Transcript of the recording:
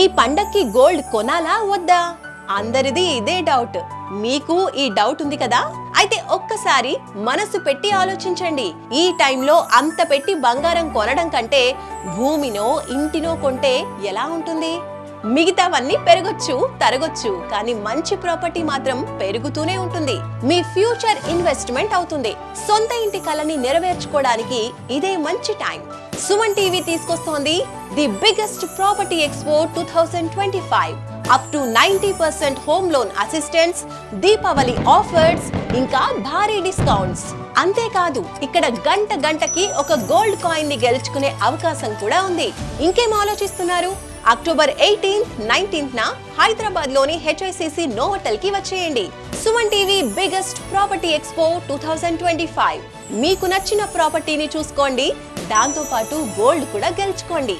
ఈ పండక్కి గోల్డ్ కొనాలా వద్దా? అందరిది ఇదే డౌట్. మీకు ఈ డౌట్ ఉంది కదా? అయితే ఒక్కసారి మనసు పెట్టి ఆలోచించండి. ఈ టైంలో అంత పెట్టి బంగారం కొనడం కంటే భూమినో ఇంటినో కొంటే ఎలా ఉంటుంది? మిగతావన్నీ పెరగొచ్చు, తరగొచ్చు, కానీ మంచి ప్రాపర్టీ మాత్రం పెరుగుతూనే ఉంటుంది. మీ ఫ్యూచర్ ఇన్వెస్ట్మెంట్ అవుతుంది. సొంత ఇంటి కలని నెరవేర్చుకోవడానికి ఇదే మంచి టైం. సుమన్ టీవీ తీసుకొస్తోంది the biggest property expo 2025. Up to 90% home loan assistance, Deepavali offers, ఇంకా భారీ డిస్కౌంట్స్. అంతేకాదు ఇక్కడ గంటకి ఒక గోల్డ్ కాయిన్ ని గెలుచుకునే అవకాశం కూడా ఉంది. ఇంకేం ఆలోచిస్తున్నారు? అక్టోబర్ 18th, 19th హైదరాబాద్ లోని HICC నోవోటల్ కి వచ్చేయండి. Suman TV biggest property expo 2025. మీకు నచ్చిన ప్రాపర్టీని చూసుకోండి, దాంతో పాటు గోల్డ్ కూడా గెలుచుకోండి.